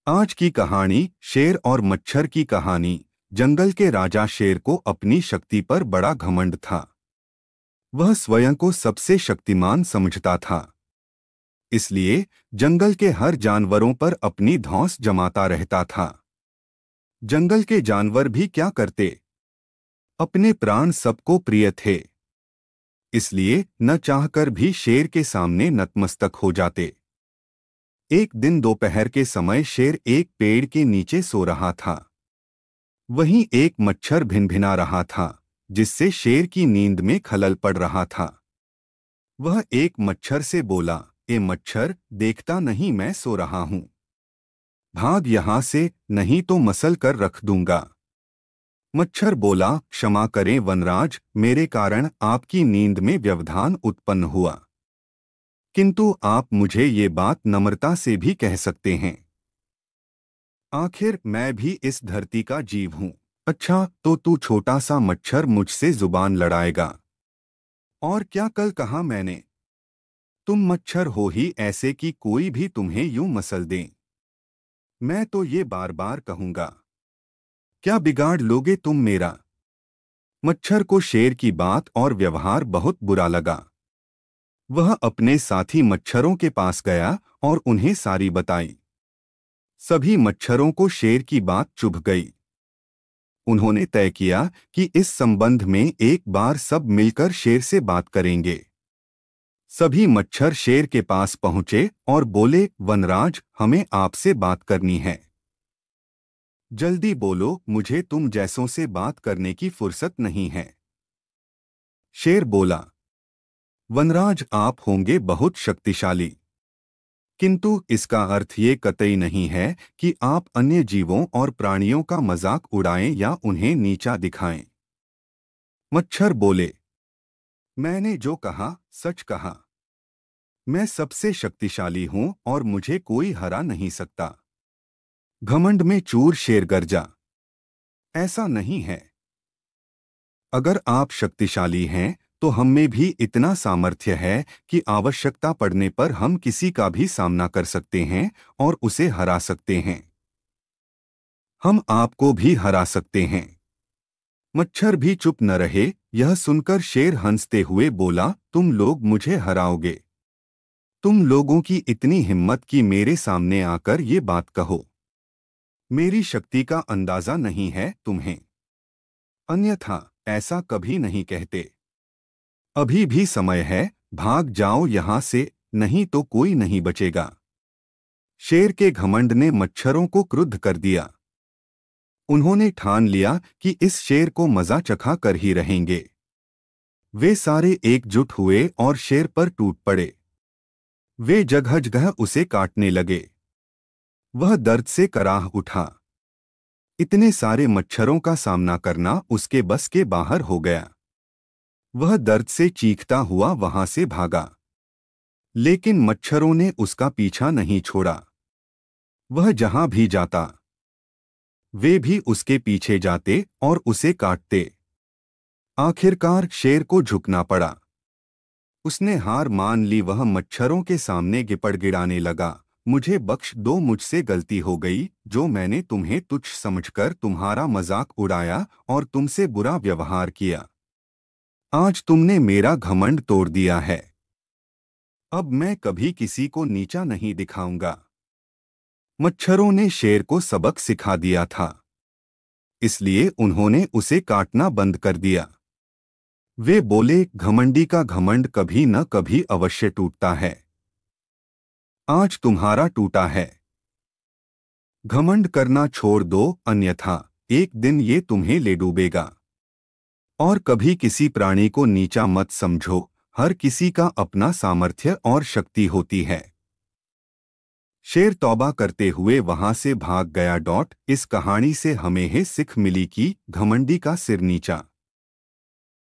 आज की कहानी शेर और मच्छर की कहानी। जंगल के राजा शेर को अपनी शक्ति पर बड़ा घमंड था। वह स्वयं को सबसे शक्तिमान समझता था, इसलिए जंगल के हर जानवरों पर अपनी धौंस जमाता रहता था। जंगल के जानवर भी क्या करते, अपने प्राण सबको प्रिय थे, इसलिए न चाहकर भी शेर के सामने नतमस्तक हो जाते। एक दिन दोपहर के समय शेर एक पेड़ के नीचे सो रहा था। वहीं एक मच्छर भिनभिना रहा था, जिससे शेर की नींद में खलल पड़ रहा था। वह एक मच्छर से बोला, ए मच्छर, देखता नहीं मैं सो रहा हूं? भाग यहां से, नहीं तो मसल कर रख दूंगा। मच्छर बोला, क्षमा करें वनराज, मेरे कारण आपकी नींद में व्यवधान उत्पन्न हुआ, किंतु आप मुझे ये बात नम्रता से भी कह सकते हैं। आखिर मैं भी इस धरती का जीव हूं। अच्छा, तो तू छोटा सा मच्छर मुझसे जुबान लड़ाएगा? और क्या कल कहा मैंने? तुम मच्छर हो ही ऐसे कि कोई भी तुम्हें यूं मसल दे। मैं तो ये बार बार कहूंगा, क्या बिगाड़ लोगे तुम मेरा? मच्छर को शेर की बात और व्यवहार बहुत बुरा लगा। वह अपने साथी मच्छरों के पास गया और उन्हें सारी बताई। सभी मच्छरों को शेर की बात चुभ गई। उन्होंने तय किया कि इस संबंध में एक बार सब मिलकर शेर से बात करेंगे। सभी मच्छर शेर के पास पहुंचे और बोले, वनराज, हमें आपसे बात करनी है। जल्दी बोलो, मुझे तुम जैसों से बात करने की फुर्सत नहीं है। शेर बोला, वनराज, आप होंगे बहुत शक्तिशाली, किंतु इसका अर्थ ये कतई नहीं है कि आप अन्य जीवों और प्राणियों का मजाक उड़ाएं या उन्हें नीचा दिखाएं। मच्छर बोले, मैंने जो कहा सच कहा। मैं सबसे शक्तिशाली हूं और मुझे कोई हरा नहीं सकता। घमंड में चूर शेर गरजा, ऐसा नहीं है। अगर आप शक्तिशाली हैं तो हम में भी इतना सामर्थ्य है कि आवश्यकता पड़ने पर हम किसी का भी सामना कर सकते हैं और उसे हरा सकते हैं। हम आपको भी हरा सकते हैं। मच्छर भी चुप न रहे। यह सुनकर शेर हंसते हुए बोला, तुम लोग मुझे हराओगे? तुम लोगों की इतनी हिम्मत कि मेरे सामने आकर ये बात कहो। मेरी शक्ति का अंदाजा नहीं है तुम्हें, अन्यथा ऐसा कभी नहीं कहते। अभी भी समय है, भाग जाओ यहां से, नहीं तो कोई नहीं बचेगा। शेर के घमंड ने मच्छरों को क्रुद्ध कर दिया। उन्होंने ठान लिया कि इस शेर को मजा चखा कर ही रहेंगे। वे सारे एकजुट हुए और शेर पर टूट पड़े। वे जगह जगह उसे काटने लगे। वह दर्द से कराह उठा। इतने सारे मच्छरों का सामना करना उसके बस के बाहर हो गया। वह दर्द से चीखता हुआ वहां से भागा, लेकिन मच्छरों ने उसका पीछा नहीं छोड़ा। वह जहां भी जाता, वे भी उसके पीछे जाते और उसे काटते। आखिरकार शेर को झुकना पड़ा। उसने हार मान ली। वह मच्छरों के सामने गिड़गिड़ाने लगा, मुझे बख्श दो, मुझसे गलती हो गई जो मैंने तुम्हें तुच्छ समझकर तुम्हारा मजाक उड़ाया और तुमसे बुरा व्यवहार किया। आज तुमने मेरा घमंड तोड़ दिया है। अब मैं कभी किसी को नीचा नहीं दिखाऊंगा। मच्छरों ने शेर को सबक सिखा दिया था, इसलिए उन्होंने उसे काटना बंद कर दिया। वे बोले, घमंडी का घमंड कभी न कभी अवश्य टूटता है। आज तुम्हारा टूटा है। घमंड करना छोड़ दो, अन्यथा एक दिन ये तुम्हें ले डूबेगा। और कभी किसी प्राणी को नीचा मत समझो। हर किसी का अपना सामर्थ्य और शक्ति होती है। शेर तौबा करते हुए वहां से भाग गया। इस कहानी से हमें ये सीख मिली कि घमंडी का सिर नीचा